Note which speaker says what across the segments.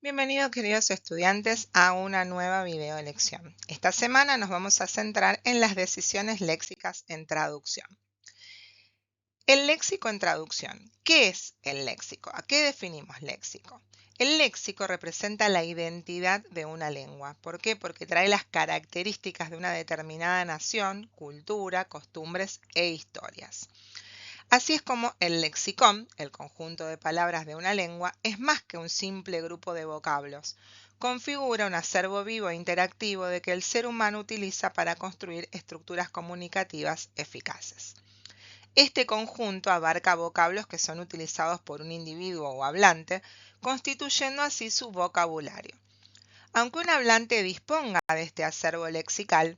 Speaker 1: Bienvenidos queridos estudiantes a una nueva video lección. Esta semana nos vamos a centrar en las decisiones léxicas en traducción. El léxico en traducción. ¿Qué es el léxico? ¿A qué definimos léxico? El léxico representa la identidad de una lengua. ¿Por qué? Porque trae las características de una determinada nación, cultura, costumbres e historias. Así es como el lexicón, el conjunto de palabras de una lengua, es más que un simple grupo de vocablos. Configura un acervo vivo e interactivo de que el ser humano utiliza para construir estructuras comunicativas eficaces. Este conjunto abarca vocablos que son utilizados por un individuo o hablante, constituyendo así su vocabulario. Aunque un hablante disponga de este acervo lexical,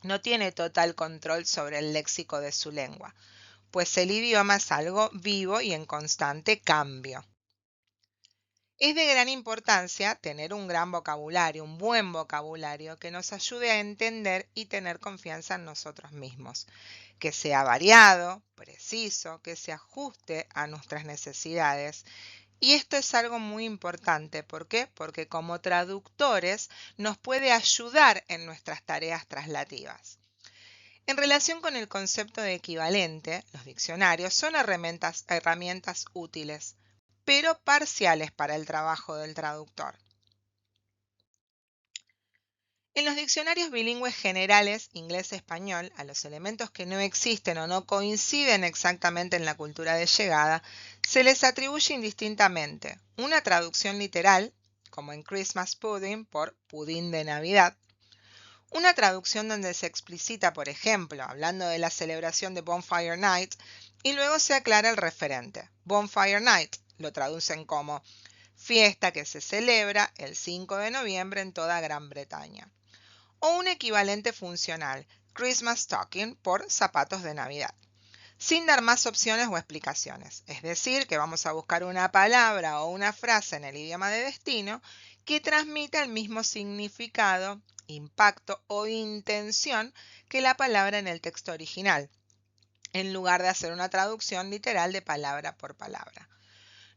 Speaker 1: no tiene total control sobre el léxico de su lengua, pues el idioma es algo vivo y en constante cambio. Es de gran importancia tener un gran vocabulario, un buen vocabulario que nos ayude a entender y tener confianza en nosotros mismos, que sea variado, preciso, que se ajuste a nuestras necesidades. Y esto es algo muy importante. ¿Por qué? Porque como traductores nos puede ayudar en nuestras tareas traslativas. En relación con el concepto de equivalente, los diccionarios son herramientas útiles, pero parciales para el trabajo del traductor. En los diccionarios bilingües generales, inglés-español, a los elementos que no existen o no coinciden exactamente en la cultura de llegada, se les atribuye indistintamente una traducción literal, como en Christmas pudding por pudín de Navidad, una traducción donde se explicita, por ejemplo, hablando de la celebración de Bonfire Night, y luego se aclara el referente. Bonfire Night lo traducen como fiesta que se celebra el 5 de noviembre en toda Gran Bretaña. O un equivalente funcional, Christmas Stocking por zapatos de Navidad, sin dar más opciones o explicaciones. Es decir, que vamos a buscar una palabra o una frase en el idioma de destino que transmita el mismo significado, impacto o intención que la palabra en el texto original, en lugar de hacer una traducción literal de palabra por palabra.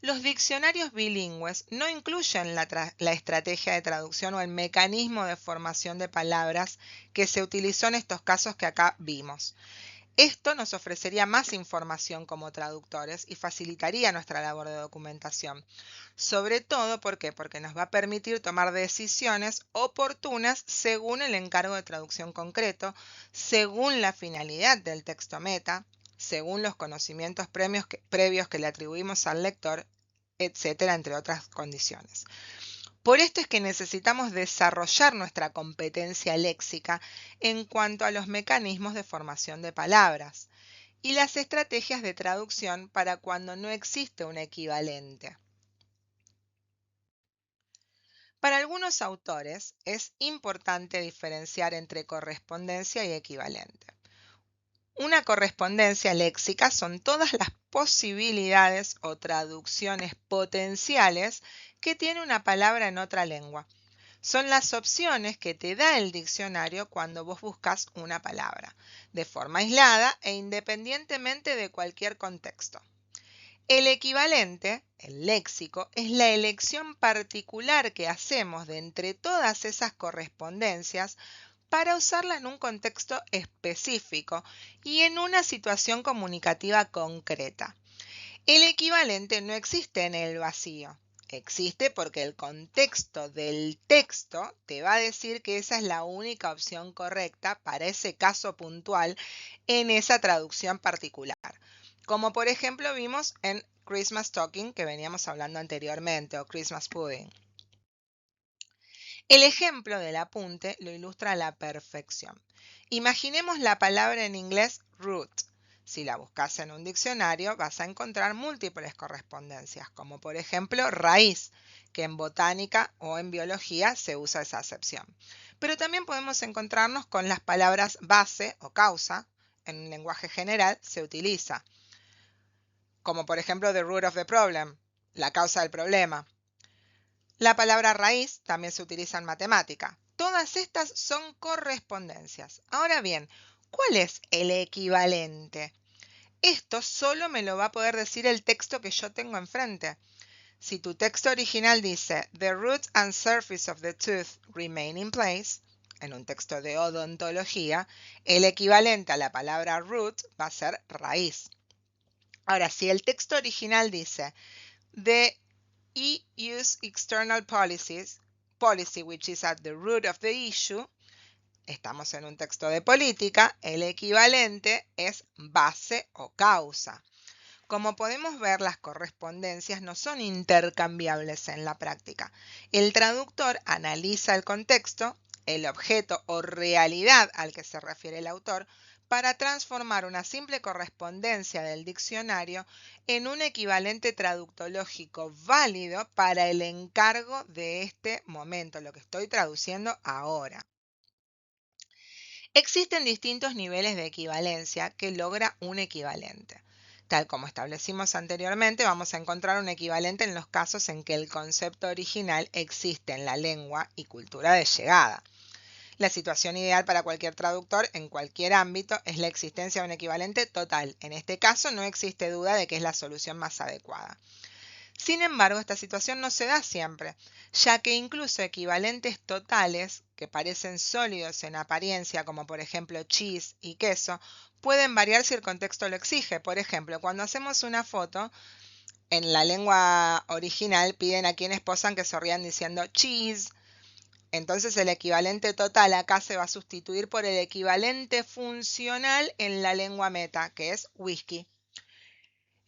Speaker 1: Los diccionarios bilingües no incluyen la estrategia de traducción o el mecanismo de formación de palabras que se utilizó en estos casos que acá vimos. Esto nos ofrecería más información como traductores y facilitaría nuestra labor de documentación. Sobre todo, ¿por qué? Porque nos va a permitir tomar decisiones oportunas según el encargo de traducción concreto, según la finalidad del texto meta, según los conocimientos previos que le atribuimos al lector, etcétera, entre otras condiciones. Por esto es que necesitamos desarrollar nuestra competencia léxica en cuanto a los mecanismos de formación de palabras y las estrategias de traducción para cuando no existe un equivalente. Para algunos autores es importante diferenciar entre correspondencia y equivalente. Una correspondencia léxica son todas las posibilidades o traducciones potenciales que tiene una palabra en otra lengua. Son las opciones que te da el diccionario cuando vos buscas una palabra, de forma aislada e independientemente de cualquier contexto. El equivalente, el léxico, es la elección particular que hacemos de entre todas esas correspondencias para usarla en un contexto específico y en una situación comunicativa concreta. El equivalente no existe en el vacío. Existe porque el contexto del texto te va a decir que esa es la única opción correcta para ese caso puntual en esa traducción particular. Como por ejemplo vimos en Christmas Talking que veníamos hablando anteriormente o Christmas Pudding. El ejemplo del apunte lo ilustra a la perfección. Imaginemos la palabra en inglés root. Si la buscas en un diccionario vas a encontrar múltiples correspondencias, como por ejemplo raíz, que en botánica o en biología se usa esa acepción. Pero también podemos encontrarnos con las palabras base o causa, en un lenguaje general se utiliza, como por ejemplo the root of the problem, la causa del problema. La palabra raíz también se utiliza en matemática. Todas estas son correspondencias. Ahora bien, ¿cuál es el equivalente? Esto solo me lo va a poder decir el texto que yo tengo enfrente. Si tu texto original dice "The root and surface of the tooth remain in place", en un texto de odontología, el equivalente a la palabra root va a ser raíz. Ahora, si el texto original dice "The EU's external policy which is at the root of the issue", estamos en un texto de política, el equivalente es base o causa. Como podemos ver, las correspondencias no son intercambiables en la práctica. El traductor analiza el contexto, el objeto o realidad al que se refiere el autor, para transformar una simple correspondencia del diccionario en un equivalente traductológico válido para el encargo de este momento, lo que estoy traduciendo ahora. Existen distintos niveles de equivalencia que logra un equivalente. Tal como establecimos anteriormente, vamos a encontrar un equivalente en los casos en que el concepto original existe en la lengua y cultura de llegada. La situación ideal para cualquier traductor en cualquier ámbito es la existencia de un equivalente total. En este caso, no existe duda de que es la solución más adecuada. Sin embargo, esta situación no se da siempre, ya que incluso equivalentes totales, que parecen sólidos en apariencia, como por ejemplo cheese y queso, pueden variar si el contexto lo exige. Por ejemplo, cuando hacemos una foto, en la lengua original piden a quienes posan que sonrían diciendo cheese. Entonces el equivalente total acá se va a sustituir por el equivalente funcional en la lengua meta, que es whisky.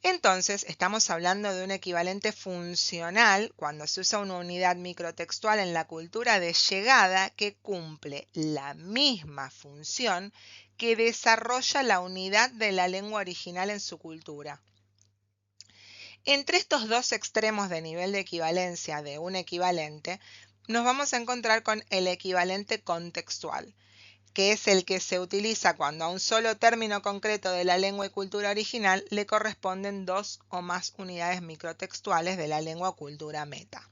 Speaker 1: Entonces, estamos hablando de un equivalente funcional cuando se usa una unidad microtextual en la cultura de llegada que cumple la misma función que desarrolla la unidad de la lengua original en su cultura. Entre estos dos extremos de nivel de equivalencia de un equivalente, nos vamos a encontrar con el equivalente contextual, que es el que se utiliza cuando a un solo término concreto de la lengua y cultura original le corresponden dos o más unidades microtextuales de la lengua o cultura meta.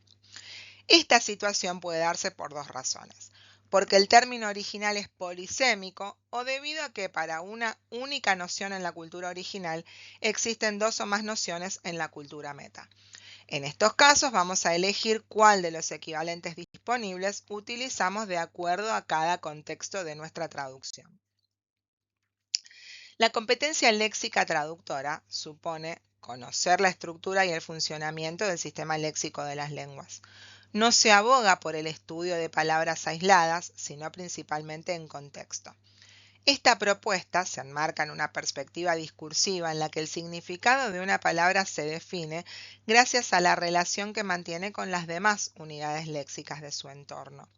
Speaker 1: Esta situación puede darse por dos razones: porque el término original es polisémico o debido a que para una única noción en la cultura original existen dos o más nociones en la cultura meta. En estos casos vamos a elegir cuál de los equivalentes disponibles utilizamos de acuerdo a cada contexto de nuestra traducción. La competencia léxica traductora supone conocer la estructura y el funcionamiento del sistema léxico de las lenguas. No se aboga por el estudio de palabras aisladas, sino principalmente en contexto. Esta propuesta se enmarca en una perspectiva discursiva en la que el significado de una palabra se define gracias a la relación que mantiene con las demás unidades léxicas de su entorno.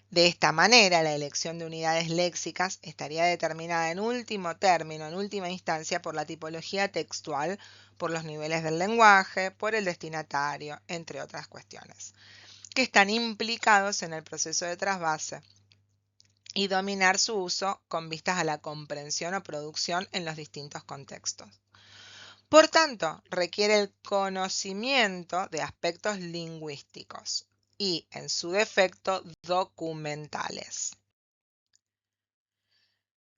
Speaker 1: De esta manera, la elección de unidades léxicas estaría determinada en último término, en última instancia, por la tipología textual, por los niveles del lenguaje, por el destinatario, entre otras cuestiones, que están implicados en el proceso de trasvase y dominar su uso con vistas a la comprensión o producción en los distintos contextos. Por tanto, requiere el conocimiento de aspectos lingüísticos y, en su defecto, documentales.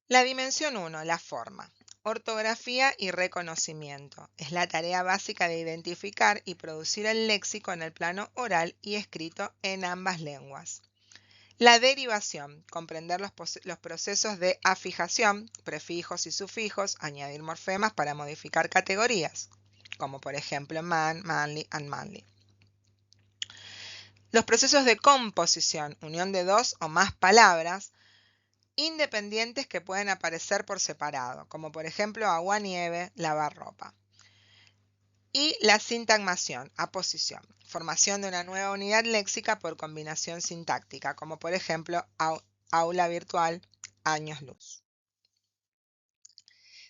Speaker 1: La dimensión 1, la forma. Ortografía y reconocimiento. Es la tarea básica de identificar y producir el léxico en el plano oral y escrito en ambas lenguas. La derivación, comprender los procesos de afijación, prefijos y sufijos, añadir morfemas para modificar categorías, como por ejemplo man, manly and manly. Los procesos de composición, unión de dos o más palabras independientes que pueden aparecer por separado, como por ejemplo agua, nieve, lavar ropa. Y la sintagmación, aposición, formación de una nueva unidad léxica por combinación sintáctica, como por ejemplo aula virtual, años luz.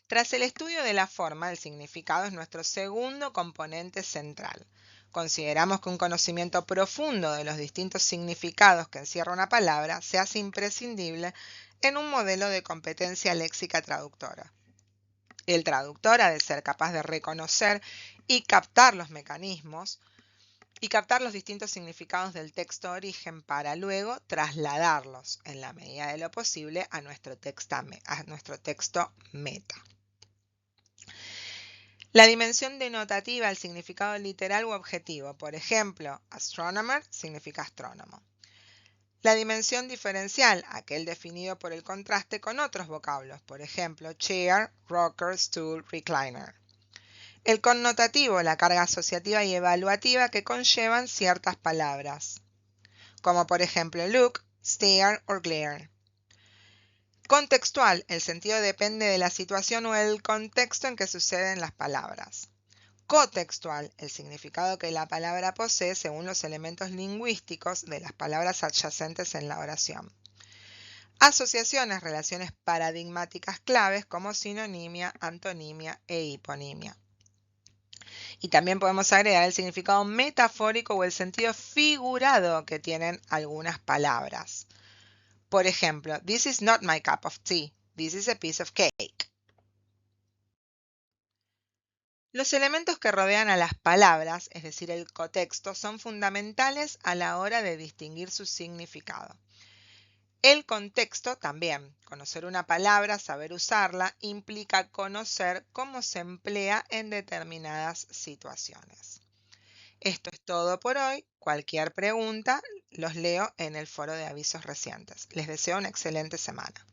Speaker 1: Tras el estudio de la forma, el significado es nuestro segundo componente central. Consideramos que un conocimiento profundo de los distintos significados que encierra una palabra se hace imprescindible en un modelo de competencia léxica traductora. El traductor ha de ser capaz de reconocer y captar los mecanismos y captar los distintos significados del texto origen para luego trasladarlos, en la medida de lo posible, a nuestro texto meta. La dimensión denotativa, el significado literal u objetivo. Por ejemplo, astronomer significa astrónomo. La dimensión diferencial, aquel definido por el contraste con otros vocablos. Por ejemplo, chair, rocker, stool, recliner. El connotativo, la carga asociativa y evaluativa que conllevan ciertas palabras, como por ejemplo look, stare o glare. Contextual, el sentido depende de la situación o el contexto en que suceden las palabras. Cotextual, el significado que la palabra posee según los elementos lingüísticos de las palabras adyacentes en la oración. Asociaciones, relaciones paradigmáticas claves como sinonimia, antonimia e hiponimia. Y también podemos agregar el significado metafórico o el sentido figurado que tienen algunas palabras. Por ejemplo, this is not my cup of tea. This is a piece of cake. Los elementos que rodean a las palabras, es decir, el contexto, son fundamentales a la hora de distinguir su significado. El contexto también. Conocer una palabra, saber usarla, implica conocer cómo se emplea en determinadas situaciones. Esto es todo por hoy. Cualquier pregunta los leo en el foro de avisos recientes. Les deseo una excelente semana.